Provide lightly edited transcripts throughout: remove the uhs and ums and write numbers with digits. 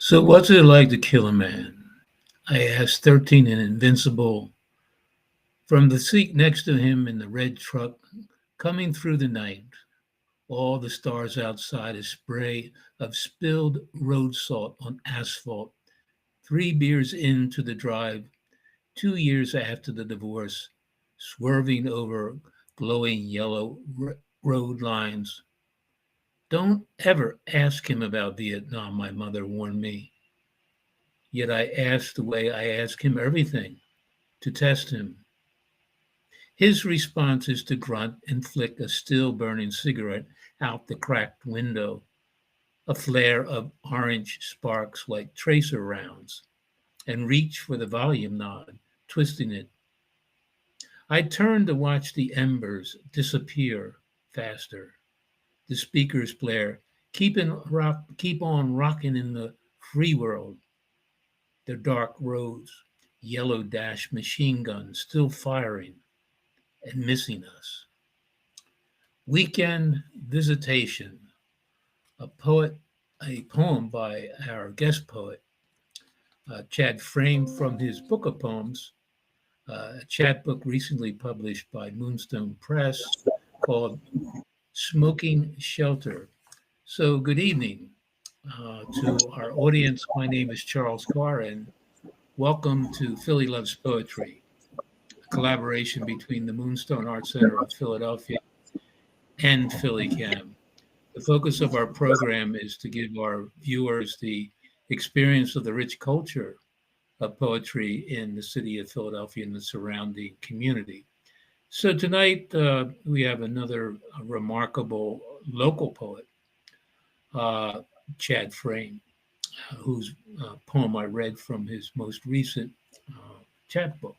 So, what's it like to kill a man? I asked 13 and Invincible from the seat next to him in the red truck coming through the night. All the stars outside, a spray of spilled road salt on asphalt. 3 beers into the drive, 2 years after the divorce, swerving over glowing yellow road lines. Don't ever ask him about Vietnam, my mother warned me. Yet I asked the way I ask him everything to test him. His response is to grunt and flick a still burning cigarette out the cracked window, a flare of orange sparks like tracer rounds, and reach for the volume knob, twisting it. I turned to watch the embers disappear faster. The speakers blare, keep on rocking in the free world. The dark roads, yellow dash machine guns still firing and missing us. Weekend Visitation, a poet, a poem by our guest poet, Chad Frame, from his book of poems, a chat book recently published by Moonstone Press called Smoking Shelter. So, good evening to our audience. My name is Charles Carr, and welcome to Philly Loves Poetry, a collaboration between the Moonstone Art Center of Philadelphia and Philly Cam. The focus of our program is to give our viewers the experience of the rich culture of poetry in the city of Philadelphia and the surrounding community. So tonight we have another remarkable local poet, uh, Chad Frame, whose poem I read from his most recent chat book.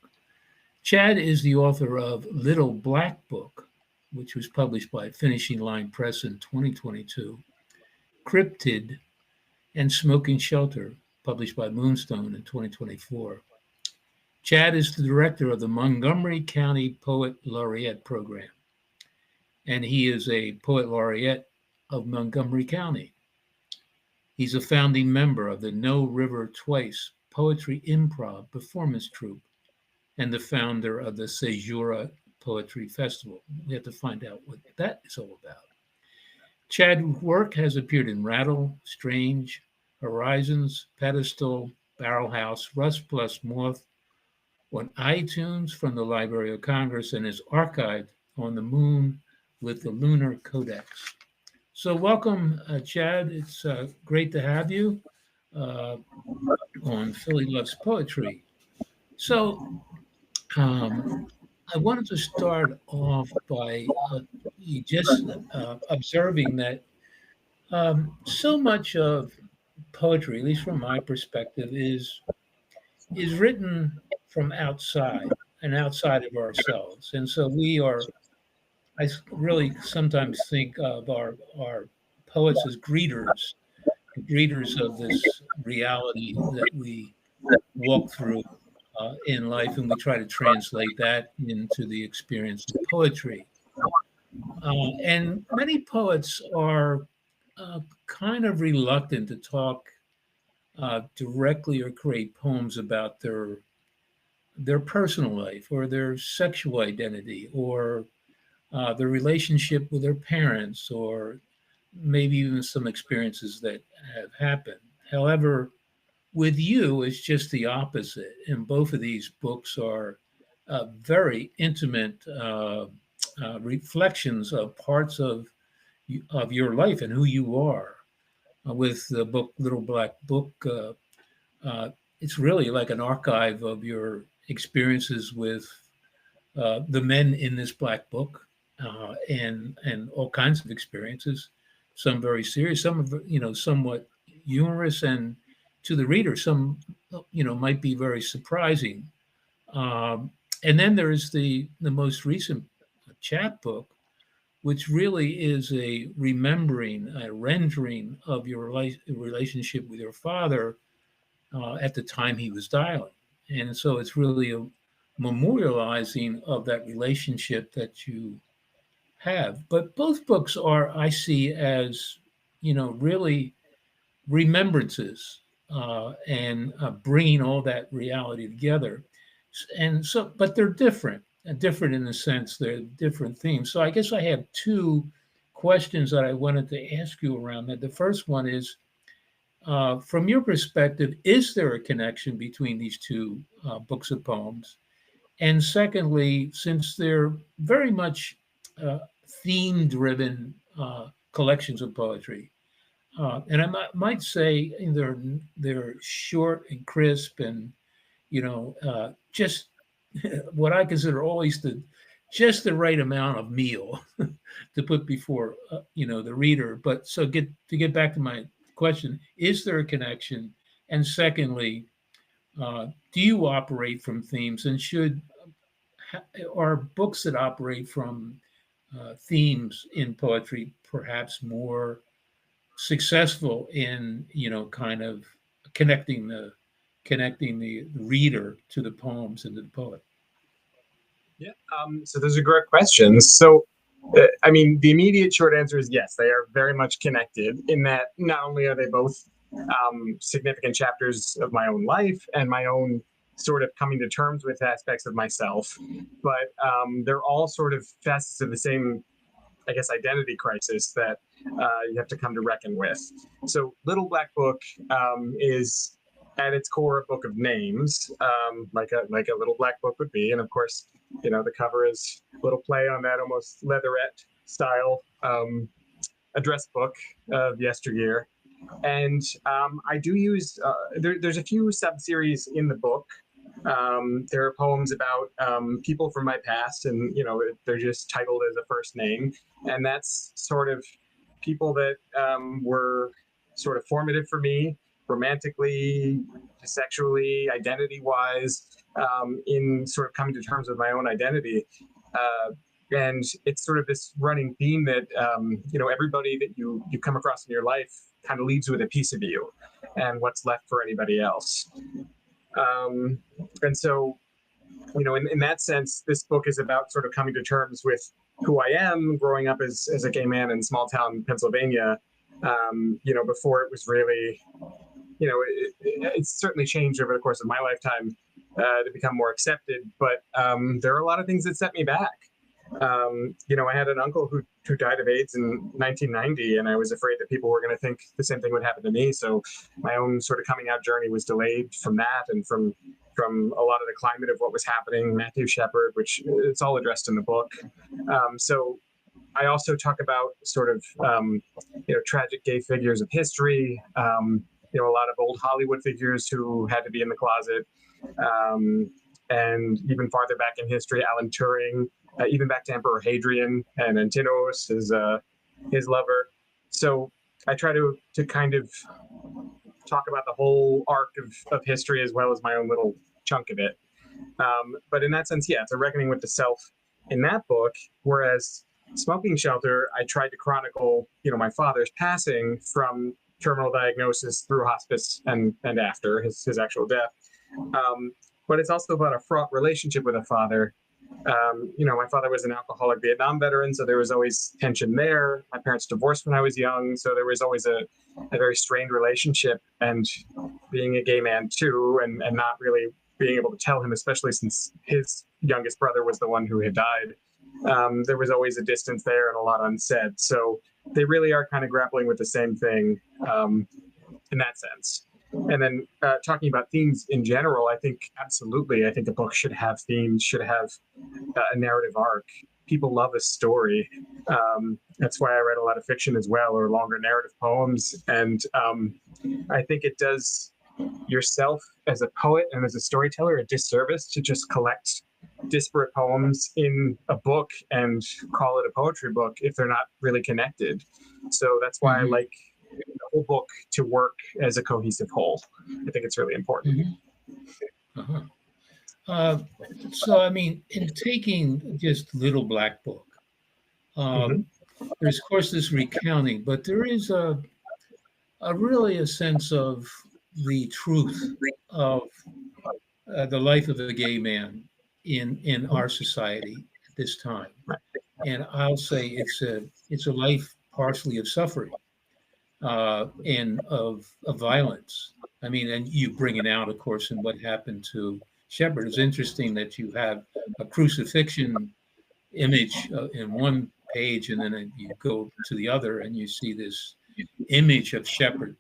Chad is the author of Little Black Book, which was published by Finishing Line Press in 2022, Cryptid, and Smoking Shelter, published by Moonstone in 2024. Chad is the director of the Montgomery County Poet Laureate program, and he is a Poet Laureate of Montgomery County. He's a founding member of the No River Twice Poetry Improv Performance Troupe and the founder of the Caesura Poetry Festival. We have to find out what that is all about. Chad's work has appeared in Rattle, Strange, Horizons, Pedestal, Barrelhouse, Rust+Moth, on iTunes from the Library of Congress, and is archived on the Moon with the Lunar Codex. So, welcome, Chad. It's great to have you uh, on Philly Loves Poetry. So, um, I wanted to start off by you just observing that so much of poetry, at least from my perspective, is written from outside and outside of ourselves, and so we are. Really sometimes think of our poets as greeters of this reality that we walk through in life, and we try to translate that into the experience of poetry. And many poets are kind of reluctant to talk directly or create poems about their personal life or their sexual identity or their relationship with their parents or maybe even some experiences that have happened. However, with you, it's just the opposite. And both of these books are very intimate reflections of parts of your life and who you are. With the book Little Black Book, it's really like an archive of your experiences with the men in this black book, and all kinds of experiences. Some very serious, some somewhat humorous, and to the reader, some might be very surprising. And then there is the most recent chapbook, which really is a remembering, a rendering of your relationship with your father at the time he was dying. And so it's really a memorializing of that relationship that you have. But both books are, I see as, really remembrances and bringing all that reality together. And so, but they're different, different in the sense they're different themes. So I guess I have two questions that I wanted to ask you around that. The first one is, from your perspective, is there a connection between these two books of poems? And secondly, since they're very much theme-driven collections of poetry, and I might say they're short and crisp, and just what I consider always just the right amount of meal to put before the reader. But so to get back to my question, is there a connection? And secondly, do you operate from themes, and are books that operate from themes in poetry perhaps more successful in kind of connecting the reader to the poems and to the poet? Yeah, so those are great questions. So, I mean, the immediate short answer is yes, they are very much connected in that not only are they both significant chapters of my own life and my own sort of coming to terms with aspects of myself, but they're all sort of facets of the same, I guess, identity crisis that you have to come to reckon with. So Little Black Book is at its core a book of names, like a little black book would be. And of course, the cover is a little play on that almost leatherette style address book of yesteryear. And I do use, there's a few sub-series in the book. There are poems about people from my past, and they're just titled as a first name, and that's sort of people that were sort of formative for me, romantically, sexually, identity-wise, in sort of coming to terms with my own identity. And it's sort of this running theme that everybody that you come across in your life kind of leaves with a piece of you, and what's left for anybody else. And so, in that sense, this book is about sort of coming to terms with who I am, growing up as a gay man in small town Pennsylvania. Before it was really, it's certainly changed over the course of my lifetime to become more accepted. But there are a lot of things that set me back. I had an uncle who died of AIDS in 1990, and I was afraid that people were going to think the same thing would happen to me. So my own sort of coming out journey was delayed from that, and from a lot of the climate of what was happening. Matthew Shepard, which it's all addressed in the book. So I also talk about sort of tragic gay figures of history. A lot of old Hollywood figures who had to be in the closet, and even farther back in history, Alan Turing. Even back to Emperor Hadrian and Antinous, his lover. So I try to kind of talk about the whole arc of history as well as my own little chunk of it. But in that sense, yeah, it's a reckoning with the self in that book. Whereas Smoking Shelter, I tried to chronicle, my father's passing from terminal diagnosis through hospice and after his actual death. But it's also about a fraught relationship with a father. My father was an alcoholic Vietnam veteran, so there was always tension there. My parents divorced when I was young, so there was always a very strained relationship. And being a gay man too, and not really being able to tell him, especially since his youngest brother was the one who had died, there was always a distance there and a lot unsaid. So they really are kind of grappling with the same thing in that sense. And then talking about themes in general, I think absolutely. I think a book should have themes, should have a narrative arc. People love a story. That's why I read a lot of fiction as well, or longer narrative poems. And I think it does yourself as a poet and as a storyteller a disservice to just collect disparate poems in a book and call it a poetry book if they're not really connected. So that's why I like the whole book to work as a cohesive whole. I think it's really important. So, I mean, in taking just Little Black Book, there's, of course, this recounting, but there is really a sense of the truth of the life of a gay man in our society at this time. And I'll say it's a life partially of suffering and of violence. I mean, and you bring it out, of course, in what happened to Shepherd. It's interesting that you have a crucifixion image in one page, and then you go to the other, and you see this image of Shepherd,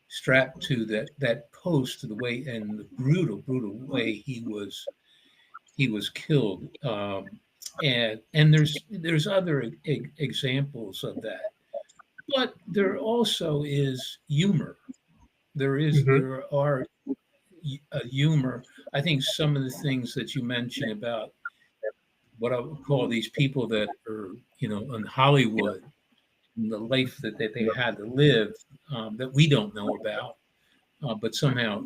strapped to that post, the way and the brutal way he was killed. And there's other examples of that, but there also is humor. Mm-hmm. There are a humor. I think some of the things that you mentioned about what I would call these people that are, in Hollywood, and the life that they had to live, that we don't know about, but somehow,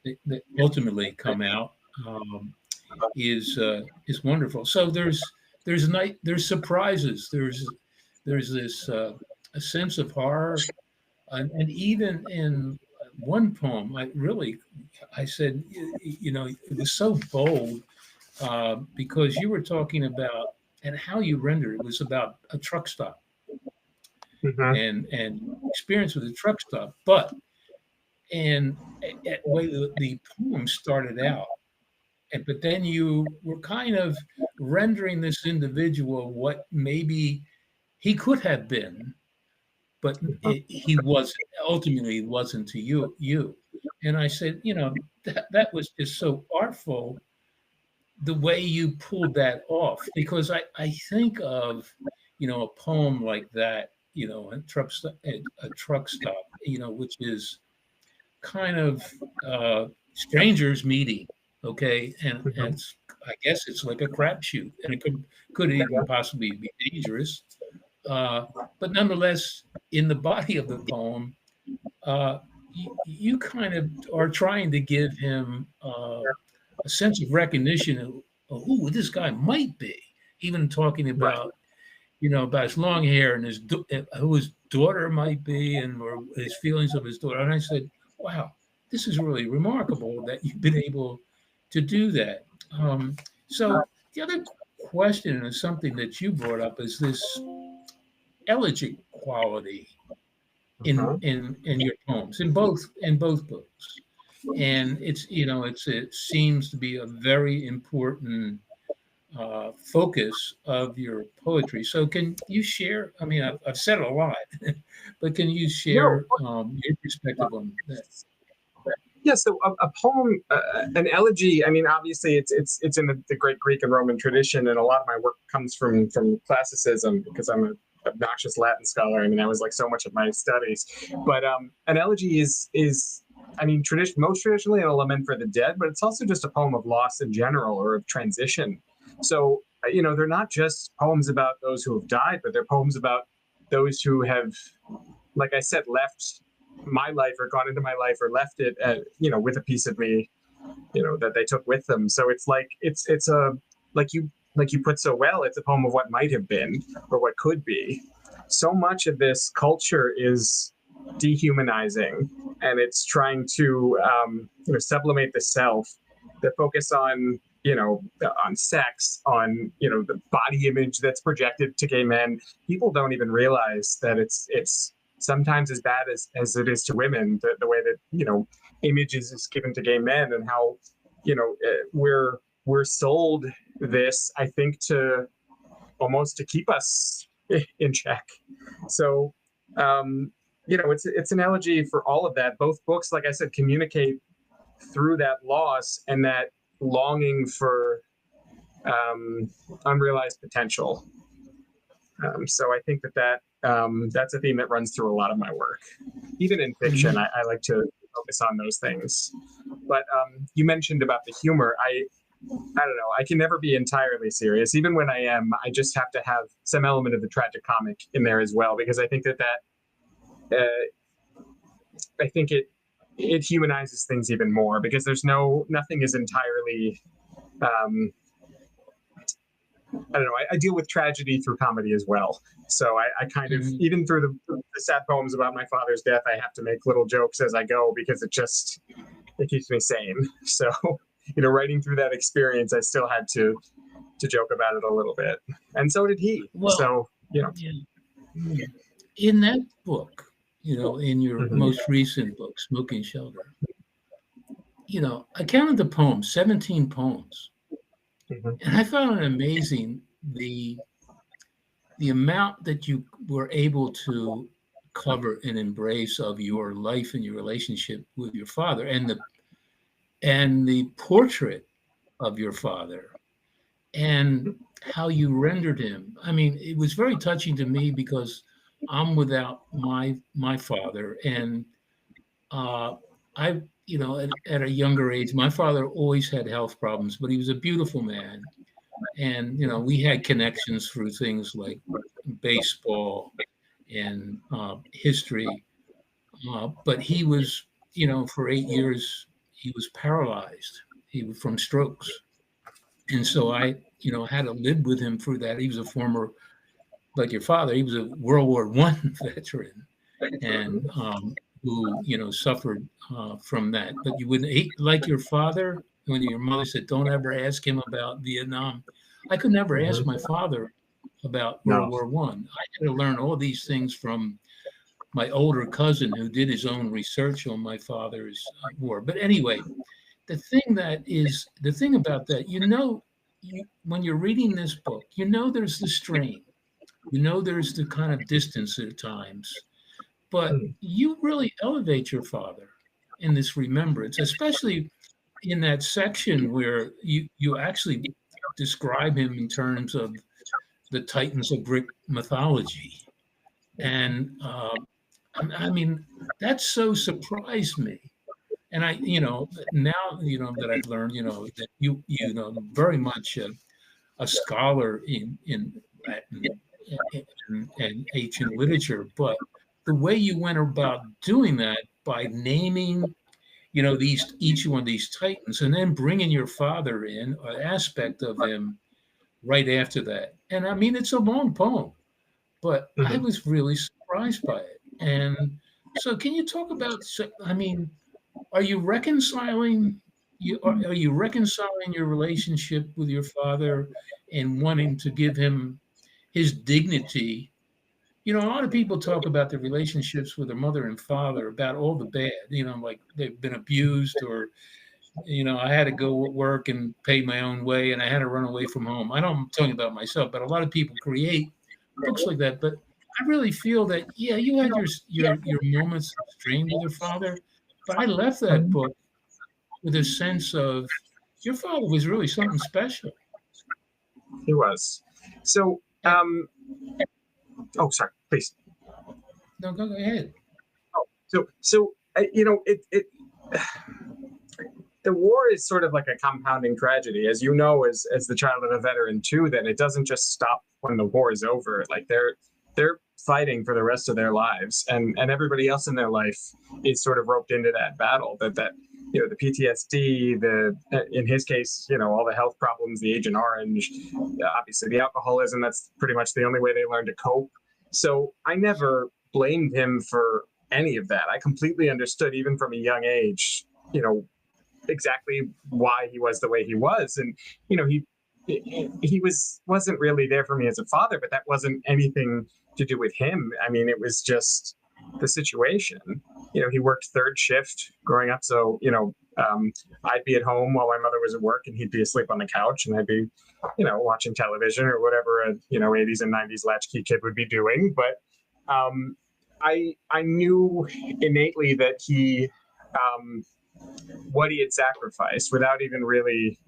they ultimately come out, is wonderful. So there's surprises. There's this a sense of horror, and even in one poem, I said, it was so bold, because you were talking about, and how you rendered it was about a truck stop, Mm-hmm. and experience with a truck stop, but and way the poem started out, but then you were kind of rendering this individual what maybe he could have been, but he wasn't. Ultimately, it wasn't to you. And I said, that was just so artful, the way you pulled that off, because I think of, a poem like that, a truck stop, which is kind of strangers meeting, okay, and Mm-hmm. it's, I guess it's like a crapshoot, and it could even possibly be dangerous, uh, but nonetheless, in the body of the poem, you kind of are trying to give him a sense of recognition of who this guy might be, even talking Right. about, about his long hair and who his daughter might be, and or his feelings of his daughter. And I said, wow, this is really remarkable that you've been able to do that. So the other question is something that you brought up, is this elegic quality Uh-huh. in your poems, in both books. And it seems to be a very important focus of your poetry. So can you share? I mean, I've said a lot, but can you No. share your perspective on that? Yeah, so a poem, an elegy. I mean, obviously, it's in the Great Greek and Roman tradition, and a lot of my work comes from classicism because I'm an obnoxious Latin scholar. I mean, that was like so much of my studies. But an elegy is, I mean, most traditionally a lament for the dead, but it's also just a poem of loss in general or of transition. So they're not just poems about those who have died, but they're poems about those who have, like I said, left my life or gone into my life or left it with a piece of me that they took with them. So it's like it's a like you put so well, it's a poem of what might have been or what could be. So much of this culture is dehumanizing, and it's trying to sublimate the self, that focus on on sex, on the body image that's projected to gay men. People don't even realize that it's sometimes as bad as it is to women, the way that images is given to gay men, and how we're sold this, I think, to almost to keep us in check. So it's an elegy for all of that. Both books, like I said, communicate through that loss and that longing for unrealized potential. So I think that's a theme that runs through a lot of my work. Even in fiction, Mhm. I like to focus on those things. But you mentioned about the humor. I don't know. I can never be entirely serious. Even when I am, I just have to have some element of the tragic comic in there as well, because I think that I think it humanizes things even more, because nothing is entirely I don't know. I deal with tragedy through comedy as well. So I kind of, Mhm. even through the sad poems about my father's death, I have to make little jokes as I go, because it keeps me sane. So, writing through that experience, I still had to joke about it a little bit. And so did he. Well, So, yeah. In that book, in your Mhm. most recent book, Smoking Shelter, I counted the poems, 17 poems, Mhm. and I found it amazing the amount that you were able to cover and embrace of your life and your relationship with your father, and the portrait of your father, and how you rendered him. I mean, it was very touching to me because I'm without my father, and I, at a younger age, my father always had health problems, but he was a beautiful man, and we had connections through things like baseball and history. But he was, for 8 years, he was paralyzed. He was from strokes, and so I, had to live with him through that. He was a former, like your father, he was a World War I veteran, and who suffered from that. But you wouldn't like your father when your mother said, "Don't ever ask him about Vietnam." I could never ask my Mhm. father about World No. War One. I had to learn all these things from my older cousin who did his own research on my father's war. But anyway, the thing about that, when you're reading this book, there's the strain, there's the kind of distance at times, but Mhm. you really elevate your father in this remembrance, especially in that section where you actually describe him in terms of the Titans of Greek mythology. And I mean, that so surprised me. And now, that I've learned, that very much a scholar in Latin and ancient literature, but the way you went about doing that by naming, these each one of these titans, and then bringing your father in, an aspect of him right after that. And I mean, it's a long poem, but I Mhm. was really surprised by it. And so, can you talk about? I mean, are you reconciling? Are you reconciling your relationship with your father and wanting to give him his dignity? A lot of people talk about their relationships with their mother and father, about all the bad, like they've been abused, or, I had to go work and pay my own way and I had to run away from home. I know I'm talking about myself, but a lot of people create books like that. But I really feel that, yeah, you had your moments of strain with your father, but I left that Mhm. book with a sense of your father was really something special. He was. So, And oh, sorry, please. no, go ahead. Oh, the war is sort of like a compounding tragedy, as you know, as the child of a veteran too. That it doesn't just stop when the war is over. Like they're fighting for the rest of their lives, and everybody else in their life is sort of roped into that battle. That the PTSD, the in his case, all the health problems, the Agent Orange, obviously the alcoholism. That's pretty much the only way they learn to cope. So I never blamed him for any of that. I completely understood, even from a young age, exactly why he was the way he was. And he wasn't really there for me as a father, but that wasn't anything to do with him. I mean, it was just the situation. He worked third shift growing up, so I'd be at home while my mother was at work, and he'd be asleep on the couch, and I'd be watching television or whatever a 80s and 90s latchkey kid would be doing. But I knew innately that he what he had sacrificed without even really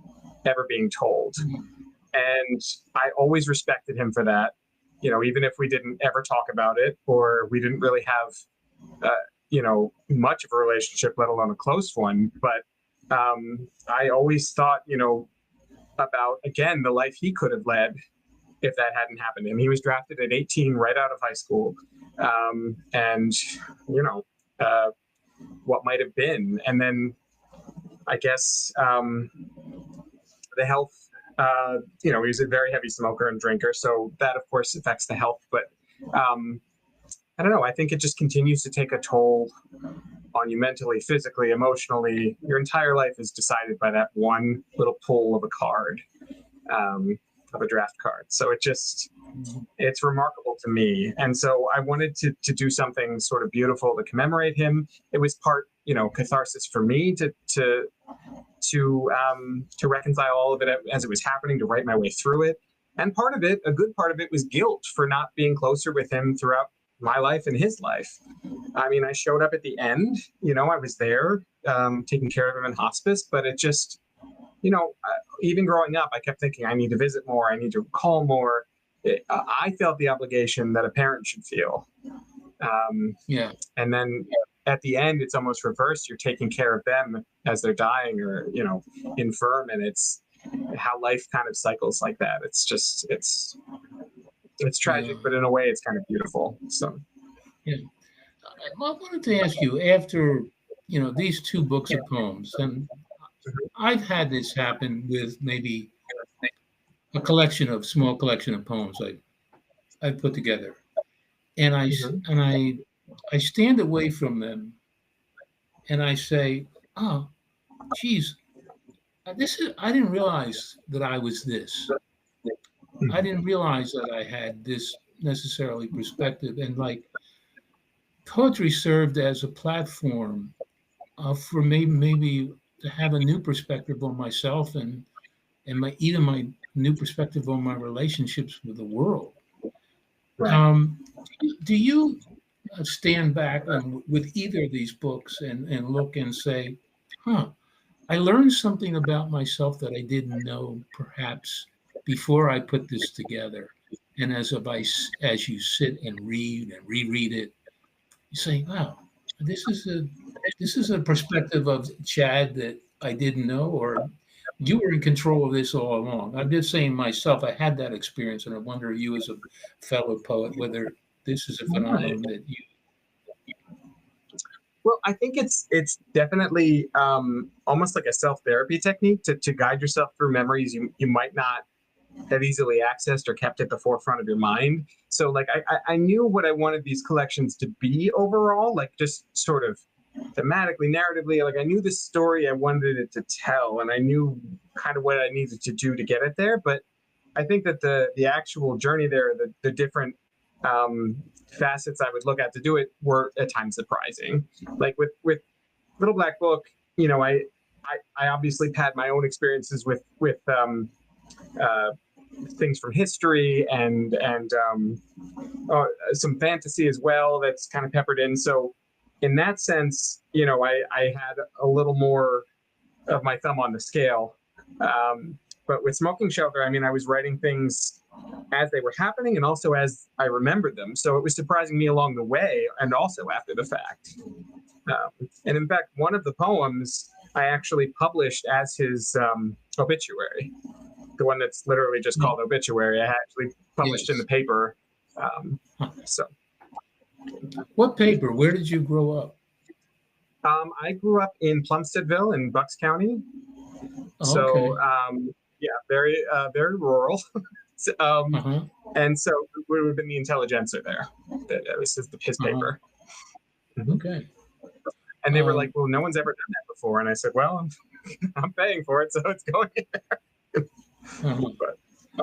ever being told. And I always respected him for that. Even if we didn't ever talk about it, or we didn't really have, much of a relationship, let alone a close one. But I always thought, about, again, the life he could have led if that hadn't happened to him. He was drafted at 18, right out of high school. And, uh, what might have been. And then I guess the health. He's a very heavy smoker and drinker, so that of course affects the health. But I don't know. I think it just continues to take a toll on you mentally, physically, emotionally. Your entire life is decided by that one little pull of a card. Um, of a draft card. So it's remarkable to me. And so I wanted to do something sort of beautiful to commemorate him. It was part, catharsis for me to reconcile all of it as it was happening, to write my way through it. And part of it, a good part of it, was guilt for not being closer with him throughout my life and his life. I mean, I showed up at the end, I was there taking care of him in hospice, but it just, even growing up, I kept thinking, I need to visit more, I need to call more. I felt the obligation that a parent should feel. And then at the end, it's almost reversed. You're taking care of them as they're dying or, infirm. And it's how life kind of cycles like that. It's just, it's tragic, but in a way it's kind of beautiful. So, yeah. I wanted to ask you, after, these two books of poems, and I've had this happen with maybe a small collection of poems I put together, and I stand away from them, and I say, oh, geez, I didn't realize that I was this. I didn't realize that I had this necessarily perspective, and poetry served as a platform for me, maybe to have a new perspective on myself and my new perspective on my relationships with the world. Right. Do you stand back with either of these books and look and say, I learned something about myself that I didn't know perhaps before I put this together. And as you sit and read and reread it, you say, wow, this is a perspective of Chad that I didn't know, or you were in control of this all along. I'm just saying myself, I had that experience, and I wonder, you as a fellow poet, whether this is a phenomenon that you. Well, I think it's definitely almost like a self-therapy technique to guide yourself through memories you might not have easily accessed or kept at the forefront of your mind. So I knew what I wanted these collections to be overall, just sort of thematically, narratively. I knew the story I wanted it to tell, and I knew kind of what I needed to do to get it there. But I think that the actual journey there, the different facets I would look at to do it were at times surprising. With Little Black Book, I obviously had my own experiences with things from history and some fantasy as well that's kind of peppered in. So in that sense, I had a little more of my thumb on the scale. But with Smoking Shelter, I was writing things as they were happening and also as I remembered them. So it was surprising me along the way and also after the fact. And in fact, one of the poems I actually published as his obituary. The one that's literally just called Obituary, I actually published in the paper. So, what paper? Where did you grow up? I grew up in Plumsteadville in Bucks County. So, very very rural. And so it would have been the Intelligencer there. That was his paper. Okay. And they were like, "Well, no one's ever done that before." And I said, "Well, I'm paying for it, so it's going in there."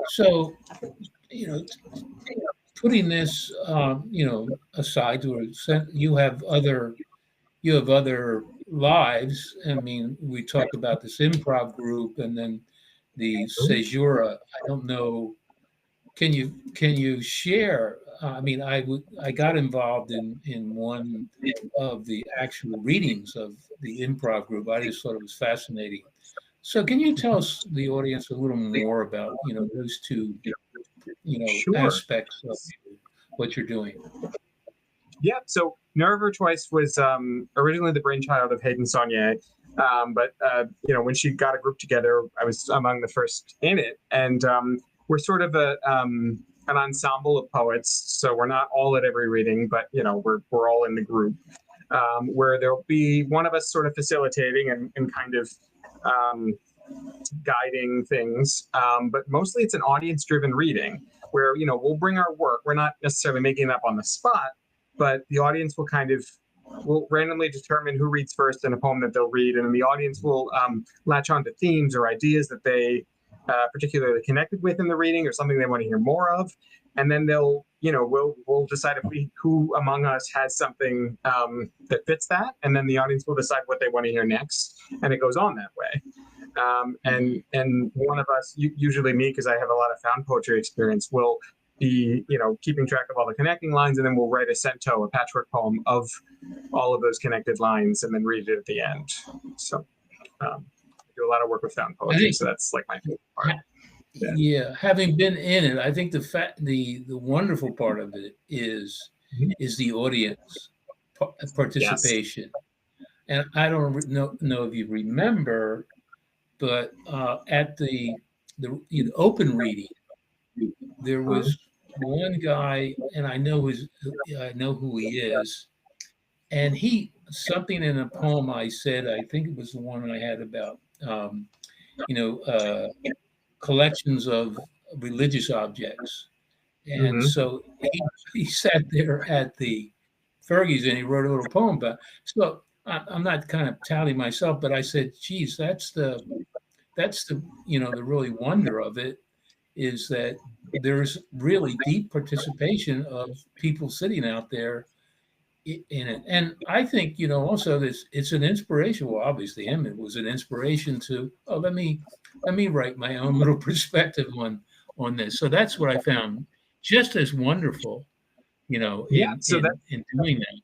So, putting this, aside, you have other lives. We talked about this improv group, and then the Caesura. I don't know. Can you share? I got involved in one of the actual readings of the improv group. I just thought it was fascinating. So can you tell us, the audience, a little more about, those two, Sure. aspects of what you're doing? Yeah. So Nerve Twice was originally the brainchild of Hayden Saunier. But when she got a group together, I was among the first in it. And we're sort of an ensemble of poets. So we're not all at every reading, but, we're all in the group where there'll be one of us sort of facilitating and kind of guiding things, but mostly it's an audience-driven reading where we'll bring our work. We're not necessarily making it up on the spot, but the audience will randomly determine who reads first in a poem that they'll read, and the audience will latch on to themes or ideas that they particularly connected with in the reading, or something they want to hear more of, and then they'll, we'll decide who among us has something that fits that, and then the audience will decide what they want to hear next, and it goes on that way. And one of us, usually me, because I have a lot of found poetry experience, will be, keeping track of all the connecting lines, and then we'll write a cento, a patchwork poem of all of those connected lines, and then read it at the end. So I do a lot of work with found poetry, so that's like my favorite part. Yeah, having been in it, I think the wonderful part of it is the audience participation. Yes. And I don't know if you remember, but at the open reading, there was one guy, and I know who he is, and something in a poem I said, I think it was the one I had about collections of religious objects. And so he sat there at the Fergie's and he wrote a little poem about it. So I'm not kind of touting myself, but I said, geez, that's the the really wonder of it, is that there's really deep participation of people sitting out there in it. And I think, also it's an inspiration. Well, obviously it was an inspiration to, let me write my own little perspective on this. So that's what I found just as wonderful, in doing that.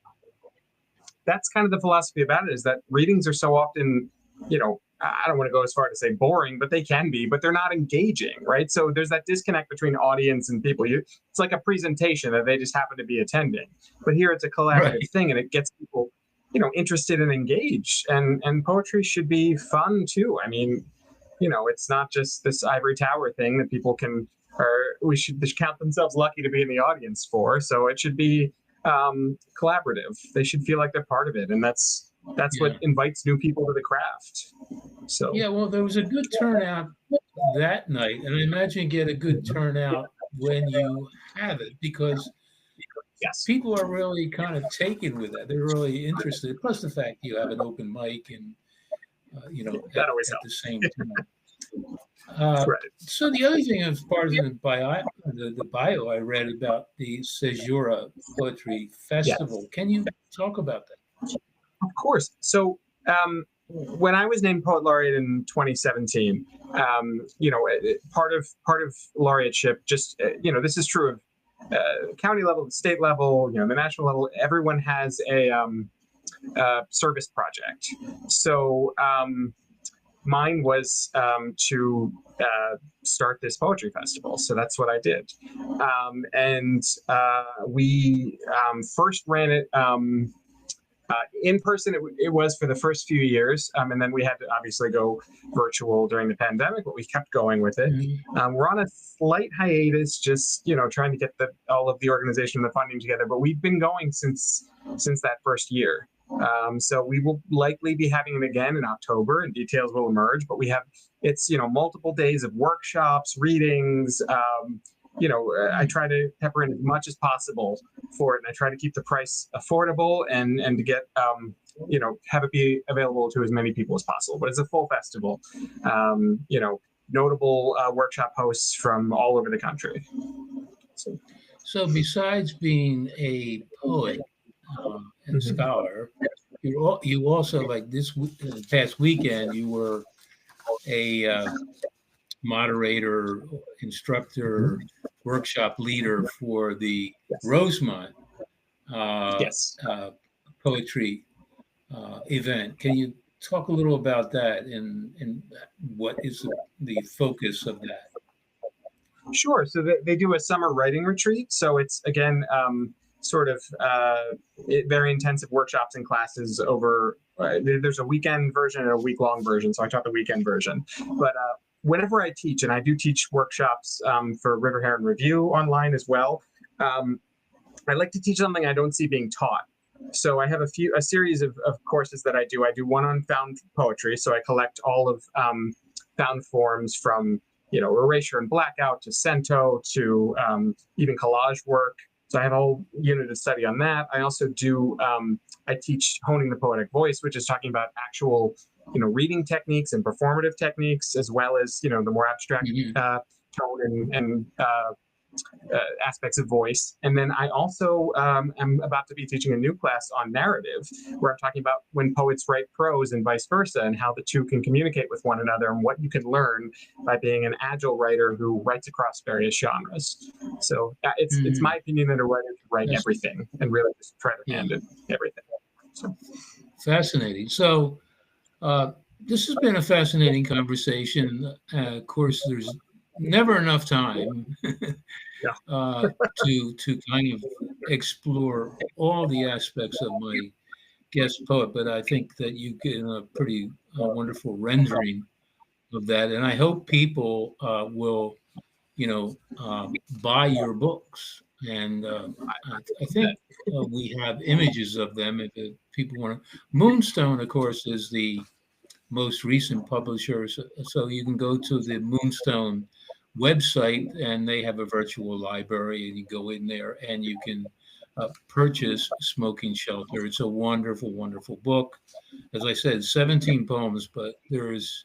That's kind of the philosophy about it, is that readings are so often, I don't want to go as far to say boring, but they can be, but they're not engaging, right? So there's that disconnect between audience and people. It's like a presentation that they just happen to be attending. But here it's a collaborative thing, and it gets people, interested and engaged. And poetry should be fun too. I mean, it's not just this ivory tower thing that people they should count themselves lucky to be in the audience for. So it should be collaborative. They should feel like they're part of it. And that's what invites new people to the craft. So well, there was a good turnout that night, and I imagine you get a good turnout when you have it, because people are really kind of taken with that. They're really interested. Plus the fact you have an open mic, and at the same time. So the other thing, as part of the bio I read about the Caesura Poetry Festival. Can you talk about that? Of course. So when I was named Poet Laureate in 2017, part of laureateship, just this is true of county level, the state level, the national level. Everyone has a service project. So mine was to start this poetry festival. So that's what I did. And we first ran it in person. It was for the first few years. And then we had to obviously go virtual during the pandemic, but we kept going with it. We're on a slight hiatus, just, trying to get all of the organization and the funding together. But we've been going since that first year. So we will likely be having it again in October, and details will emerge, but it's multiple days of workshops, readings. I try to pepper in as much as possible for it, and I try to keep the price affordable and to get have it be available to as many people as possible. But it's a full festival. Notable workshop hosts from all over the country. So besides being a poet and scholar, you also, like this past weekend, you were a moderator, instructor, workshop leader for the Rosemont poetry event. Can you talk a little about that and what is the focus of that? Sure. So they do a summer writing retreat. So it's, again, very intensive workshops and classes over. There's a weekend version and a week-long version. So I taught the weekend version. But whenever I teach, and I do teach workshops for River Heron Review online as well, I like to teach something I don't see being taught. So I have a series of courses that I do. I do one on found poetry. So I collect all of found forms from, erasure and blackout to cento to even collage work. So I have a whole unit of study on that. I also do, I teach honing the poetic voice, which is talking about actual reading techniques and performative techniques, as well as, the more abstract tone and aspects of voice. And then I also am about to be teaching a new class on narrative, where I'm talking about when poets write prose and vice versa, and how the two can communicate with one another, and what you can learn by being an agile writer who writes across various genres. So it's my opinion that a writer should write everything and really just try to hand in everything. So. Fascinating. So this has been a fascinating conversation. Of course, there's never enough time to kind of explore all the aspects of my guest poet, but I think that you get a pretty wonderful rendering of that, and I hope people will, buy your books. And I think we have images of them if people want to. Moonstone, of course, is the most recent publisher, so you can go to the Moonstone website, and they have a virtual library, and you go in there and you can purchase Smoking Shelter. It's a wonderful, wonderful book. As I said, 17 poems, but there is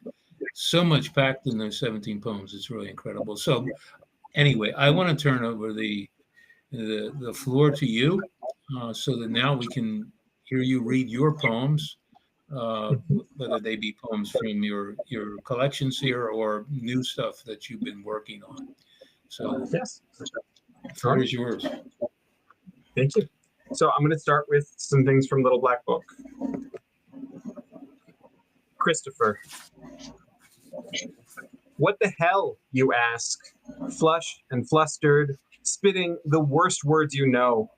so much packed in those 17 poems. It's really incredible. So anyway, I want to turn over the floor to you, so that now we can hear you read your poems, whether they be poems from your collections here or new stuff that you've been working on. So yes, the floor is yours. Thank you. So I'm going to start with some things from Little Black Book. Christopher. What the hell, you ask, flushed and flustered, spitting the worst words you know.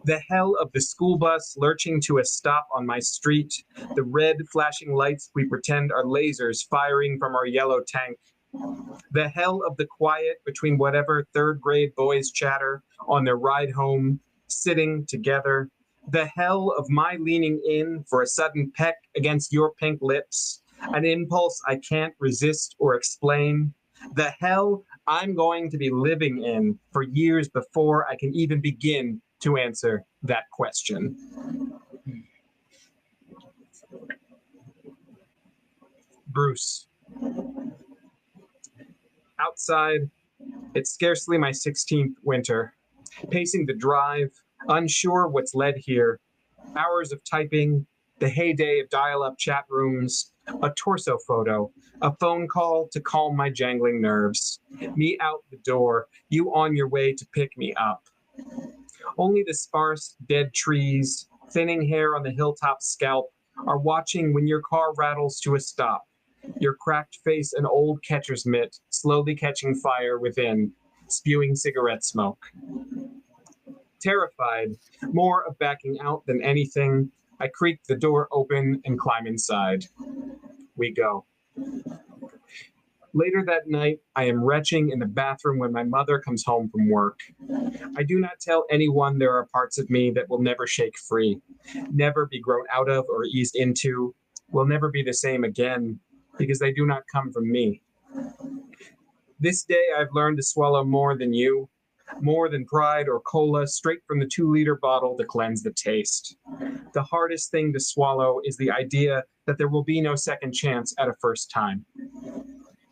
The hell of the school bus lurching to a stop on my street, the red flashing lights we pretend are lasers firing from our yellow tank. The hell of the quiet between whatever third grade boys chatter on their ride home, sitting together. The hell of my leaning in for a sudden peck against your pink lips, an impulse I can't resist or explain. The hell I'm going to be living in for years before I can even begin to answer that question. Bruce. Outside, it's scarcely my 16th winter. Pacing the drive, unsure what's led here. Hours of typing, the heyday of dial-up chat rooms, a torso photo, a phone call to calm my jangling nerves. Me out the door, you on your way to pick me up. Only the sparse, dead trees, thinning hair on the hilltop scalp, are watching when your car rattles to a stop. Your cracked face an old catcher's mitt, slowly catching fire within, spewing cigarette smoke. Terrified, more of backing out than anything, I creak the door open and climb inside. We go. Later that night, I am retching in the bathroom when my mother comes home from work. I do not tell anyone there are parts of me that will never shake free, never be grown out of or eased into, will never be the same again, because they do not come from me. This day I've learned to swallow more than you, more than pride or cola straight from the 2-liter bottle to cleanse the taste. The hardest thing to swallow is the idea that there will be no second chance at a first time.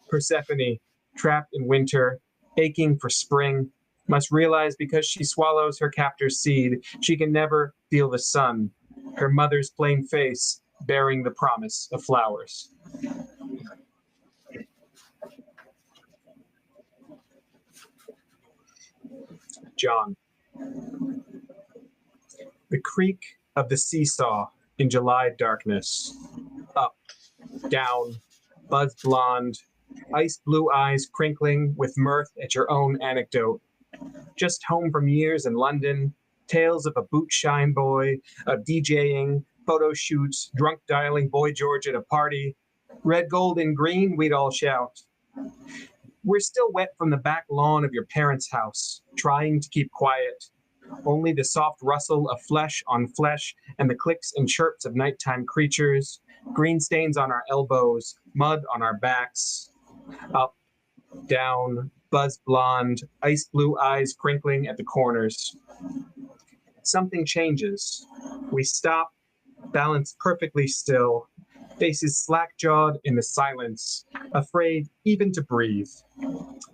Persephone, trapped in winter, aching for spring, must realize because she swallows her captor's seed, she can never feel the sun, her mother's plain face bearing the promise of flowers. John. The creak of the seesaw in July darkness. Up, down, buzz blonde, ice blue eyes crinkling with mirth at your own anecdote. Just home from years in London, tales of a boot shine boy, of DJing, photo shoots, drunk dialing Boy George at a party. Red, gold, and green, we'd all shout. We're still wet from the back lawn of your parents' house, trying to keep quiet. Only the soft rustle of flesh on flesh and the clicks and chirps of nighttime creatures, green stains on our elbows, mud on our backs. Up, down, buzz blonde, ice blue eyes crinkling at the corners. Something changes. We stop, balance perfectly still, faces slack-jawed in the silence, afraid even to breathe,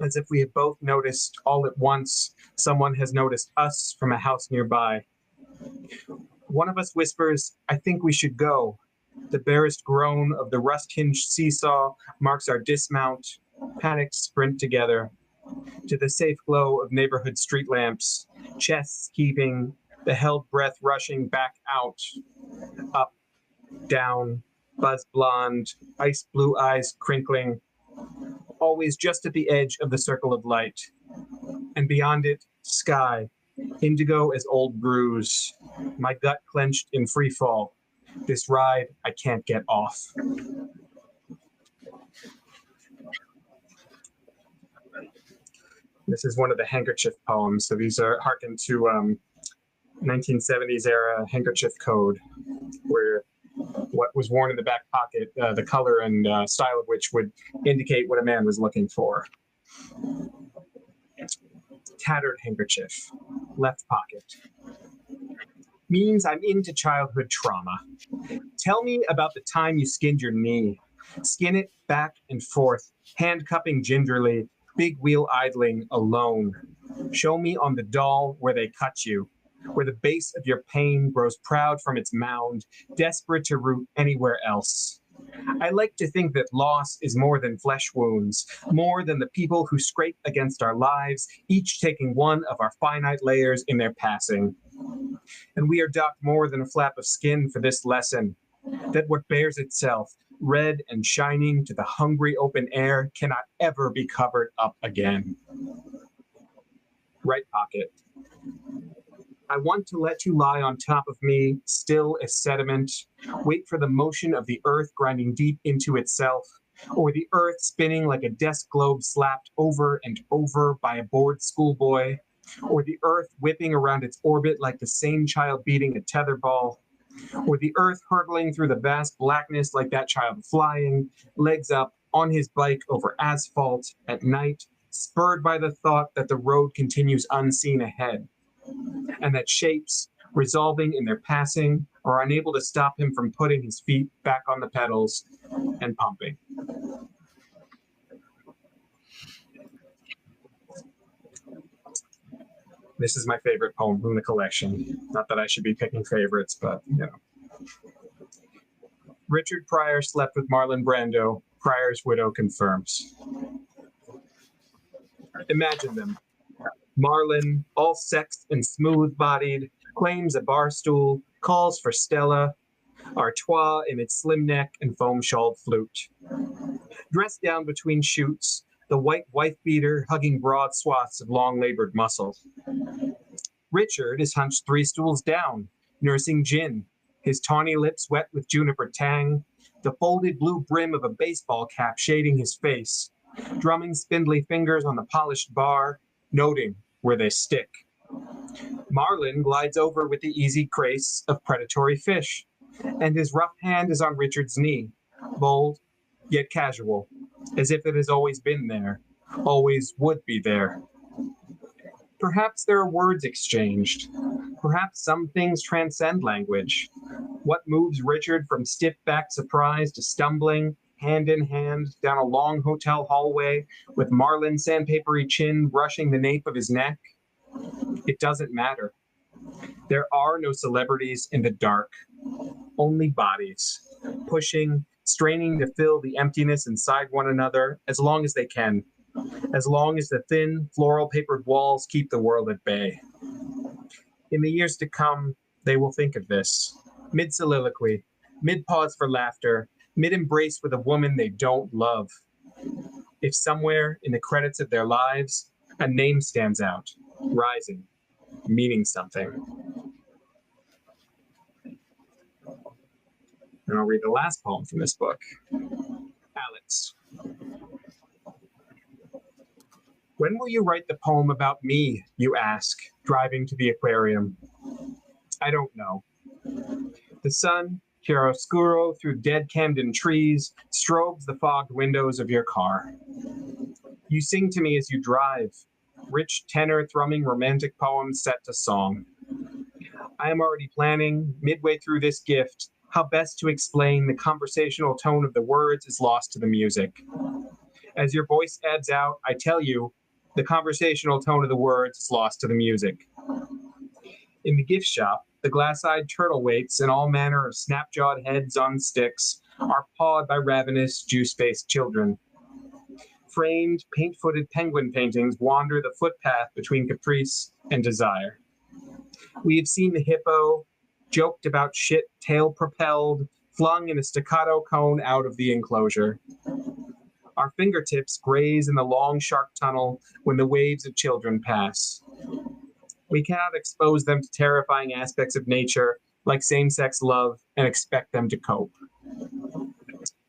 as if we have both noticed all at once someone has noticed us from a house nearby. One of us whispers, "I think we should go." The barest groan of the rust-hinged seesaw marks our dismount, panicked sprint together to the safe glow of neighborhood street lamps, chests heaving, the held breath rushing back out, up, down, buzz blonde, ice blue eyes crinkling, always just at the edge of the circle of light. And beyond it, sky, indigo as old bruise, my gut clenched in free fall. This ride I can't get off. This is one of the handkerchief poems. So these are harken to 1970s era handkerchief code, where what was worn in the back pocket, the color and style of which would indicate what a man was looking for. Tattered handkerchief, left pocket. Means I'm into childhood trauma. Tell me about the time you skinned your knee. Skin it back and forth, handcuffing gingerly, big wheel idling alone. Show me on the doll where they cut you, where the base of your pain grows proud from its mound, desperate to root anywhere else. I like to think that loss is more than flesh wounds, more than the people who scrape against our lives, each taking one of our finite layers in their passing. And we are docked more than a flap of skin for this lesson, that what bears itself, red and shining to the hungry open air, cannot ever be covered up again. Right pocket. I want to let you lie on top of me, still as sediment, wait for the motion of the earth grinding deep into itself, or the earth spinning like a desk globe slapped over and over by a bored schoolboy, or the earth whipping around its orbit like the same child beating a tetherball, or the earth hurtling through the vast blackness like that child flying, legs up, on his bike over asphalt at night, spurred by the thought that the road continues unseen ahead, and that shapes, resolving in their passing, are unable to stop him from putting his feet back on the pedals and pumping. This is my favorite poem from the collection. Not that I should be picking favorites, but you know. Richard Pryor slept with Marlon Brando. Pryor's widow confirms. Imagine them. Marlon, all sexed and smooth-bodied, claims a bar stool, calls for Stella, Artois in its slim neck and foam-shawled flute. Dressed down between shoots, the white wife-beater hugging broad swaths of long-labored muscle. Richard is hunched 3 stools down, nursing gin, his tawny lips wet with juniper tang, the folded blue brim of a baseball cap shading his face, drumming spindly fingers on the polished bar, noting where they stick. Marlin glides over with the easy grace of predatory fish, and his rough hand is on Richard's knee, bold yet casual, as if it has always been there, always would be there. Perhaps there are words exchanged. Perhaps some things transcend language. What moves Richard from stiff-backed surprise to stumbling, hand in hand, down a long hotel hallway with Marlin's sandpapery chin brushing the nape of his neck? It doesn't matter. There are no celebrities in the dark, only bodies, pushing, straining to fill the emptiness inside one another as long as they can, as long as the thin, floral-papered walls keep the world at bay. In the years to come, they will think of this, mid-soliloquy, mid-pause for laughter, mid-embrace with a woman they don't love. If somewhere in the credits of their lives, a name stands out, rising, meaning something. And I'll read the last poem from this book. Alex. When will you write the poem about me, you ask, driving to the aquarium? I don't know. The sun, chiaroscuro through dead Camden trees, strobes the fogged windows of your car. You sing to me as you drive, rich tenor thrumming romantic poems set to song. I am already planning, midway through this gift, How best to explain the conversational tone of the words is lost to the music. As your voice ebbs out, I tell you, the conversational tone of the words is lost to the music. In the gift shop, the glass-eyed turtle waits and all manner of snap-jawed heads on sticks are pawed by ravenous, juice-faced children. Framed, paint-footed penguin paintings wander the footpath between caprice and desire. We have seen the hippo, joked about shit, tail propelled, flung in a staccato cone out of the enclosure. Our fingertips graze in the long shark tunnel when the waves of children pass. We cannot expose them to terrifying aspects of nature like same-sex love and expect them to cope.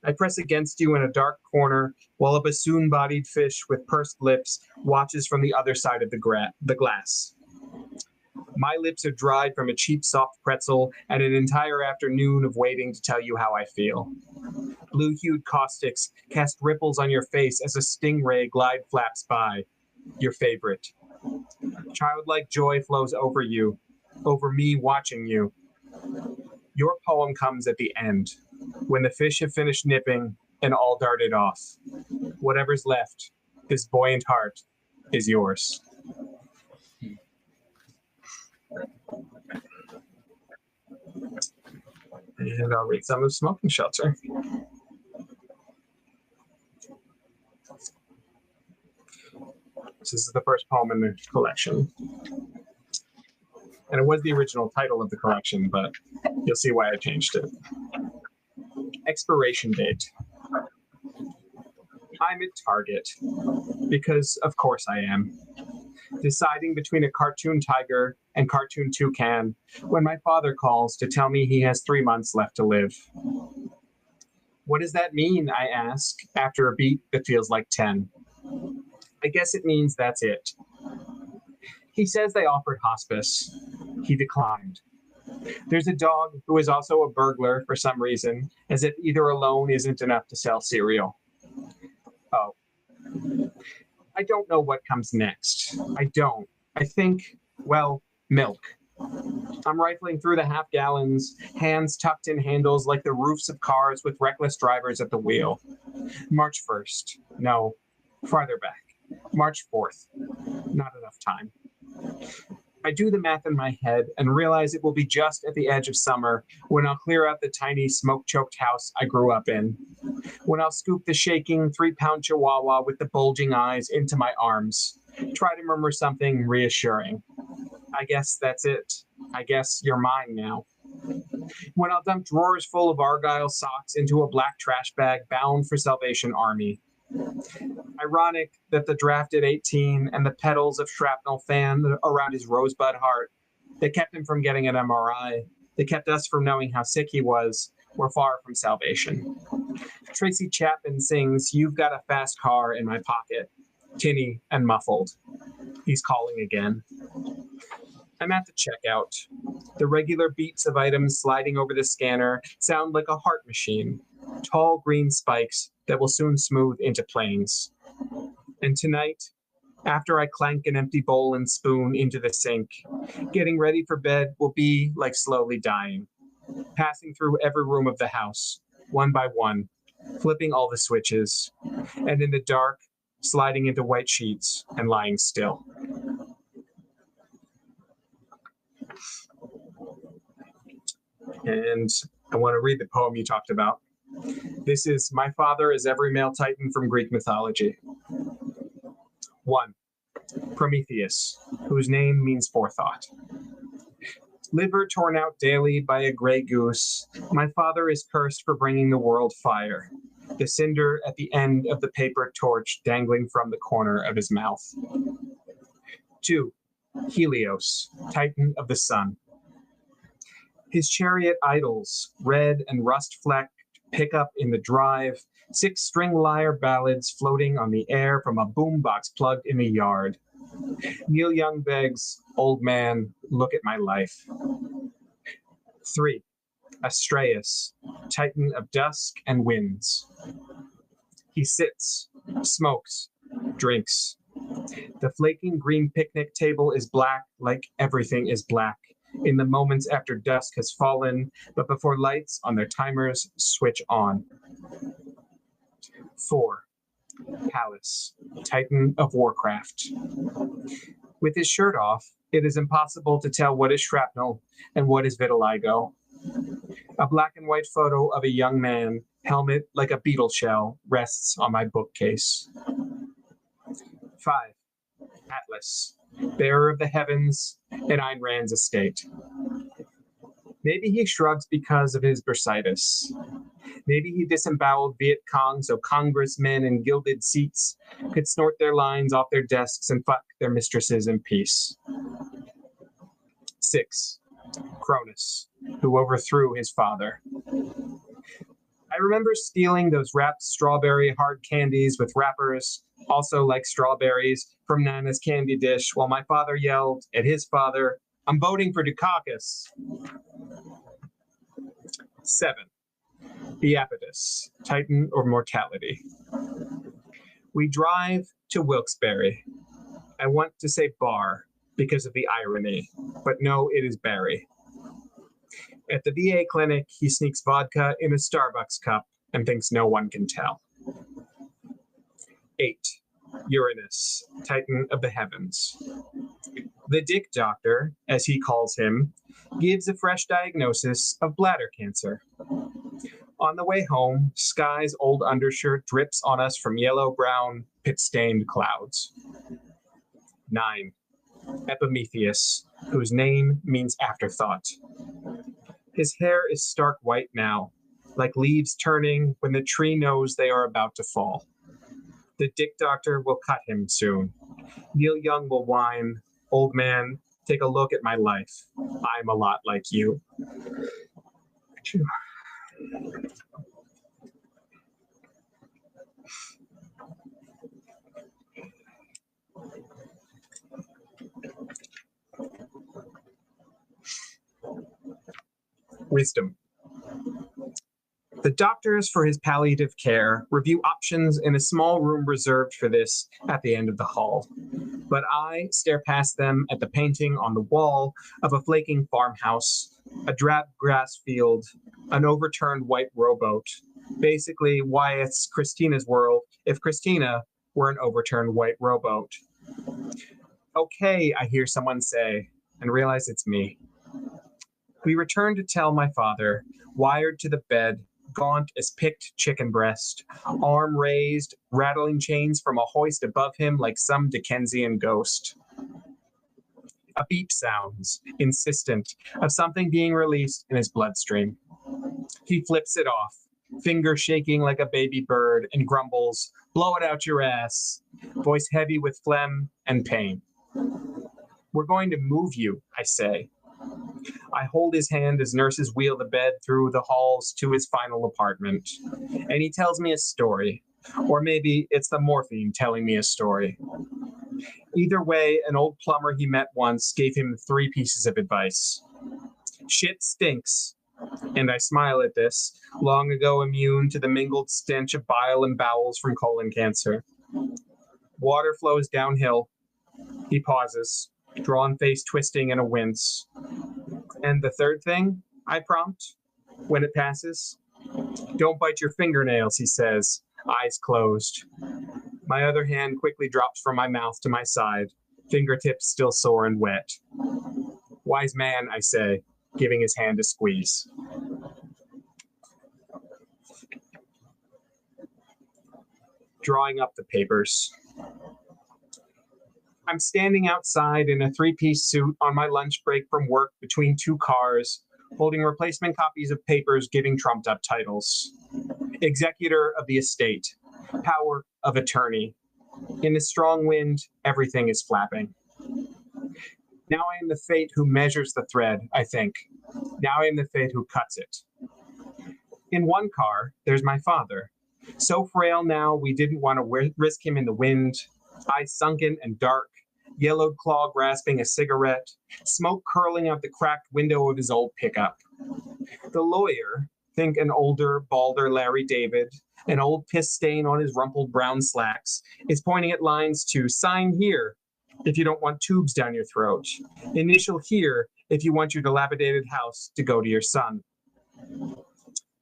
I press against you in a dark corner while a bassoon-bodied fish with pursed lips watches from the other side of the glass. My lips are dried from a cheap soft pretzel and an entire afternoon of waiting to tell you how I feel. Blue-hued caustics cast ripples on your face as a stingray glide flaps by. Your favorite. Childlike joy flows over you, over me watching you. Your poem comes at the end, when the fish have finished nipping and all darted off. Whatever's left, this buoyant heart, is yours. And I'll read some of Smoking Shelter. This is the first poem in the collection. And it was the original title of the collection, but you'll see why I changed it. Expiration date. I'm at Target, because of course I am. Deciding between a cartoon tiger and cartoon toucan when my father calls to tell me he has 3 months left to live. What does that mean, I ask, after a beat that feels like 10. I guess it means that's it. He says they offered hospice. He declined. There's a dog who is also a burglar for some reason, as if either alone isn't enough to sell cereal. Oh. I don't know what comes next. I don't. I think, well, milk. I'm rifling through the half gallons, hands tucked in handles like the roofs of cars with reckless drivers at the wheel. March 1st. No, farther back. March 4th. Not enough time. I do the math in my head and realize it will be just at the edge of summer when I'll clear out the tiny smoke-choked house I grew up in. When I'll scoop the shaking 3-pound chihuahua with the bulging eyes into my arms. Try to murmur something reassuring. I guess that's it. I guess you're mine now. When I'll dump drawers full of Argyle socks into a black trash bag bound for Salvation Army. Ironic that the drafted 18 and the petals of shrapnel fan around his rosebud heart that kept him from getting an MRI, that kept us from knowing how sick he was, were far from salvation. Tracy Chapman sings, "You've got a fast car in my pocket," tinny and muffled. He's calling again. I'm at the checkout. The regular beats of items sliding over the scanner sound like a heart machine, tall green spikes that will soon smooth into planes. And tonight, after I clank an empty bowl and spoon into the sink, getting ready for bed will be like slowly dying, passing through every room of the house, one by one, flipping all the switches, and in the dark, sliding into white sheets and lying still. And I want to read the poem you talked about. This is "My Father is Every Male Titan" from Greek mythology. 1. Prometheus, whose name means forethought. Liver torn out daily by a gray goose, my father is cursed for bringing the world fire, the cinder at the end of the paper torch dangling from the corner of his mouth. 2. Helios, Titan of the sun. His chariot idles, red and rust-flecked, pick up in the drive, 6-string lyre ballads floating on the air from a boombox plugged in the yard. Neil Young begs, "Old man, look at my life." 3. Astraeus, Titan of dusk and winds. He sits, smokes, drinks. The flaking green picnic table is black like everything is black, in the moments after dusk has fallen, but before lights on their timers switch on. 4. Pallas, Titan of Warcraft. With his shirt off, it is impossible to tell what is shrapnel and what is vitiligo. A black and white photo of a young man, helmet like a beetle shell, rests on my bookcase. 5. Atlas, bearer of the heavens and Ayn Rand's estate. Maybe he shrugs because of his bursitis. Maybe he disemboweled Viet Cong so congressmen in gilded seats could snort their lines off their desks and fuck their mistresses in peace. 6. Cronus, who overthrew his father. I remember stealing those wrapped strawberry hard candies with wrappers, also like strawberries, from Nana's candy dish while my father yelled at his father, "I'm voting for Dukakis." 7. Iapetus, Titan of Mortality. We drive to Wilkes-Barre. I want to say bar because of the irony, but no, it is Barry. At the VA clinic, he sneaks vodka in a Starbucks cup and thinks no one can tell. 8. Uranus, Titan of the Heavens. The Dick Doctor, as he calls him, gives a fresh diagnosis of bladder cancer. On the way home, Sky's old undershirt drips on us from yellow-brown, pit-stained clouds. 9. Epimetheus, whose name means afterthought. His hair is stark white now, like leaves turning when the tree knows they are about to fall. The Dick Doctor will cut him soon. Neil Young will whine, "Old man, take a look at my life. I'm a lot like you." Wisdom. The doctors for his palliative care review options in a small room reserved for this at the end of the hall. But I stare past them at the painting on the wall of a flaking farmhouse, a drab grass field, an overturned white rowboat. Basically, Wyatt's Christina's world if Christina were an overturned white rowboat. Okay, I hear someone say, and realize it's me. We return to tell my father, wired to the bed, gaunt as picked chicken breast, arm raised, rattling chains from a hoist above him like some Dickensian ghost. A beep sounds, insistent, of something being released in his bloodstream. He flips it off, finger shaking like a baby bird, and grumbles, "Blow it out your ass," voice heavy with phlegm and pain. "We're going to move you," I say. I hold his hand as nurses wheel the bed through the halls to his final apartment. And he tells me a story. Or maybe it's the morphine telling me a story. Either way, an old plumber he met once gave him 3 pieces of advice. Shit stinks. And I smile at this, long ago immune to the mingled stench of bile and bowels from colon cancer. Water flows downhill. He pauses, drawn face twisting in a wince. And the third thing, I prompt, when it passes? "Don't bite your fingernails," he says, eyes closed. My other hand quickly drops from my mouth to my side, fingertips still sore and wet. "Wise man," I say, giving his hand a squeeze. Drawing up the papers. I'm standing outside in a 3-piece suit on my lunch break from work between 2 cars, holding replacement copies of papers giving trumped-up titles. Executor of the estate. Power of attorney. In the strong wind, everything is flapping. Now I am the fate who measures the thread, I think. Now I am the fate who cuts it. In one car, there's my father. So frail now, we didn't want to risk him in the wind. Eyes sunken and dark, yellowed claw grasping a cigarette, smoke curling out the cracked window of his old pickup. The lawyer, think an older, balder Larry David, an old piss stain on his rumpled brown slacks, is pointing at lines to "sign here" if you don't want tubes down your throat, initial here if you want your dilapidated house to go to your son.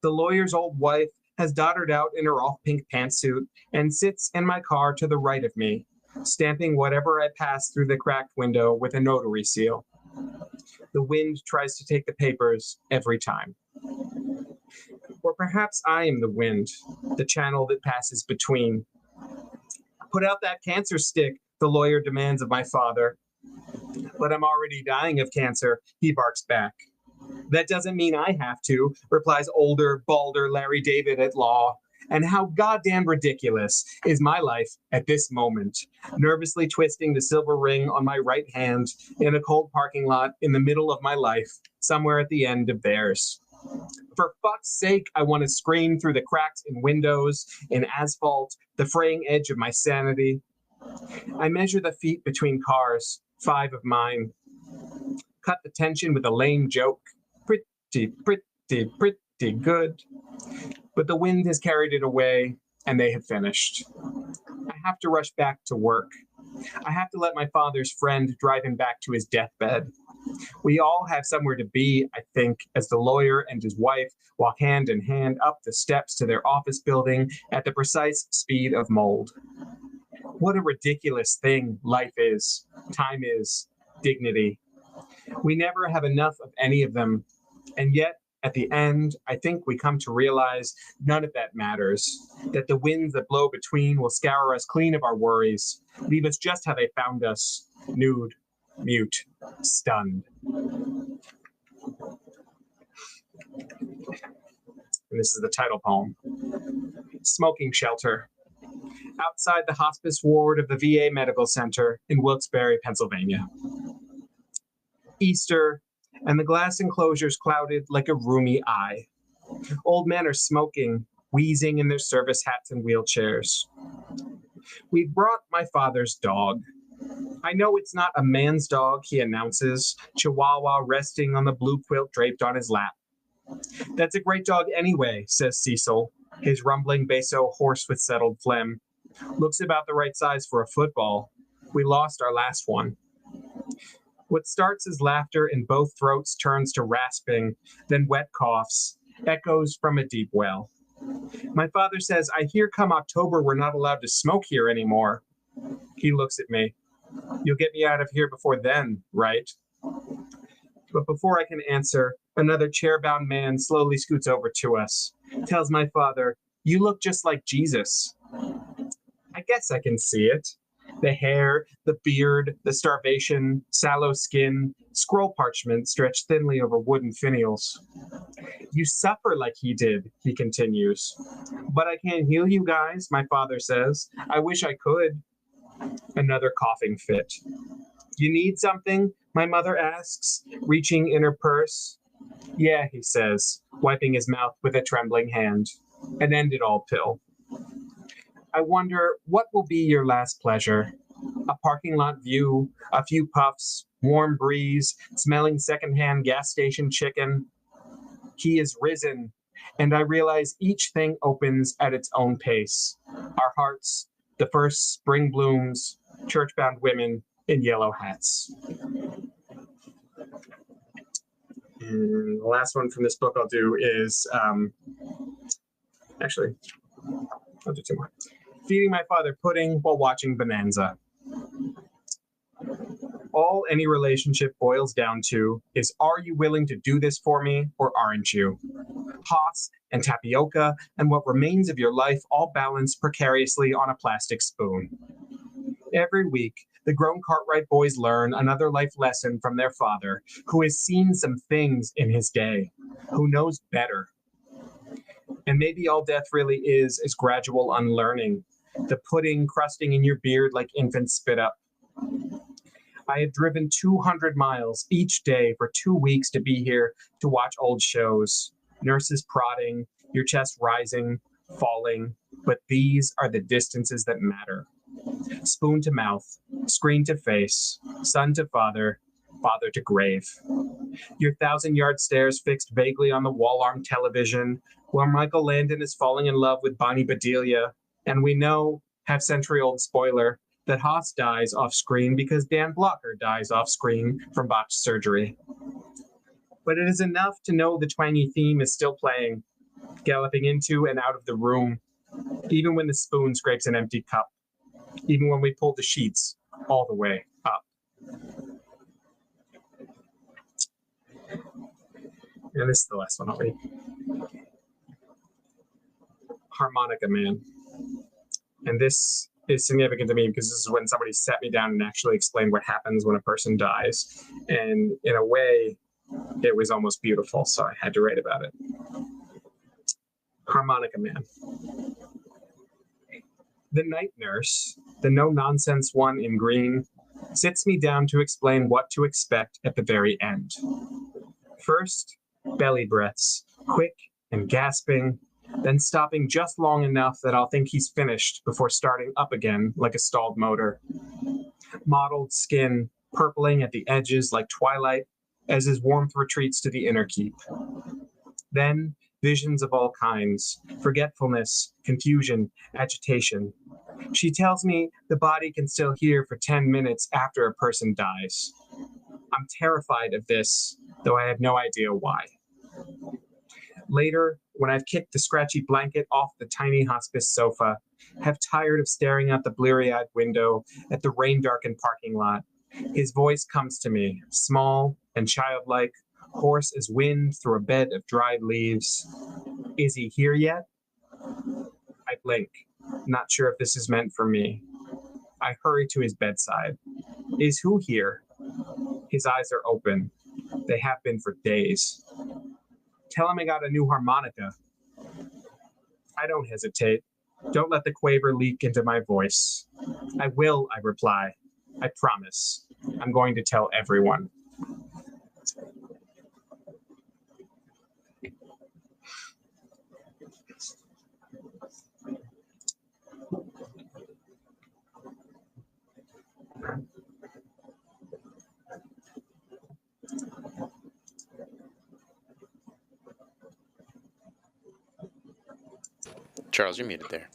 The lawyer's old wife has doddered out in her off-pink pantsuit and sits in my car to the right of me, stamping whatever I pass through the cracked window with a notary seal. The wind tries to take the papers every time. Or perhaps I am the wind, the channel that passes between. Put out that cancer stick, the lawyer demands of my father. But I'm already dying of cancer, he barks back. That doesn't mean I have to, replies older, balder Larry David at law. And how goddamn ridiculous is my life at this moment, nervously twisting the silver ring on my right hand in a cold parking lot in the middle of my life, somewhere at the end of theirs. For fuck's sake, I want to scream through the cracks in windows, in asphalt, the fraying edge of my sanity. I measure the feet between cars, 5 of mine. Cut the tension with a lame joke. Pretty good. But the wind has carried it away, and they have finished. I have to rush back to work. I have to let my father's friend drive him back to his deathbed. We all have somewhere to be, I think, as the lawyer and his wife walk hand in hand up the steps to their office building at the precise speed of mold. What a ridiculous thing life is, time is, dignity. We never have enough of any of them, and yet, at the end, I think we come to realize none of that matters, that the winds that blow between will scour us clean of our worries, leave us just how they found us, nude, mute, stunned. And this is the title poem. Smoking Shelter. Outside the hospice ward of the VA Medical Center in Wilkes-Barre, Pennsylvania. Easter, and the glass enclosures clouded like a roomy eye. Old men are smoking, wheezing in their service hats and wheelchairs. We brought my father's dog. I know it's not a man's dog, he announces, Chihuahua resting on the blue quilt draped on his lap. That's a great dog anyway, says Cecil, his rumbling basso hoarse with settled phlegm. Looks about the right size for a football. We lost our last one. What starts as laughter in both throats turns to rasping, then wet coughs, echoes from a deep well. My father says, I hear come October we're not allowed to smoke here anymore. He looks at me. You'll get me out of here before then, right? But before I can answer, another chair-bound man slowly scoots over to us, tells my father, you look just like Jesus. I guess I can see it. The hair, the beard, the starvation, sallow skin, scroll parchment stretched thinly over wooden finials. You suffer like he did, he continues. But I can't heal you guys, my father says. I wish I could. Another coughing fit. You need something? My mother asks, reaching in her purse. Yeah, he says, wiping his mouth with a trembling hand. An end-it-all pill. I wonder, what will be your last pleasure? A parking lot view, a few puffs, warm breeze, smelling secondhand gas station chicken. He is risen, and I realize each thing opens at its own pace. Our hearts, the first spring blooms, church-bound women in yellow hats. And the last one from this book I'll do is, actually, I'll do 2 more. Feeding my father pudding while watching Bonanza. All any relationship boils down to is, are you willing to do this for me or aren't you? Haas and tapioca and what remains of your life all balanced precariously on a plastic spoon. Every week, the grown Cartwright boys learn another life lesson from their father, who has seen some things in his day, who knows better. And maybe all death really is gradual unlearning, the pudding crusting in your beard like infant spit up. I had driven 200 miles each day for 2 weeks to be here to watch old shows, nurses prodding, your chest rising, falling, but these are the distances that matter. Spoon to mouth, screen to face, son to father, father to grave. Your 1,000-yard stares fixed vaguely on the wall-armed television, where Michael Landon is falling in love with Bonnie Bedelia, and we know, half-century-old spoiler, that Haas dies off screen because Dan Blocker dies off screen from botched surgery. But it is enough to know the twangy theme is still playing, galloping into and out of the room, even when the spoon scrapes an empty cup, even when we pull the sheets all the way up. And this is the last one I'll read. Harmonica Man. And this is significant to me because this is when somebody sat me down and actually explained what happens when a person dies. And in a way, it was almost beautiful, so I had to write about it. Harmonica Man. The night nurse, the no-nonsense one in green, sits me down to explain what to expect at the very end. First, belly breaths, quick and gasping, then stopping just long enough that I'll think he's finished before starting up again like a stalled motor. Mottled skin, purpling at the edges like twilight as his warmth retreats to the inner keep. Then, visions of all kinds, forgetfulness, confusion, agitation. She tells me the body can still hear for 10 minutes after a person dies. I'm terrified of this, though I have no idea why. Later, when I've kicked the scratchy blanket off the tiny hospice sofa, have tired of staring out the bleary-eyed window at the rain-darkened parking lot, his voice comes to me, small and childlike, hoarse as wind through a bed of dried leaves. Is he here yet? I blink, not sure if this is meant for me. I hurry to his bedside. Is who here? His eyes are open. They have been for days. Tell him I got a new harmonica. I don't hesitate. Don't let the quaver leak into my voice. I will, I reply. I promise. I'm going to tell everyone. Charles, you're muted there.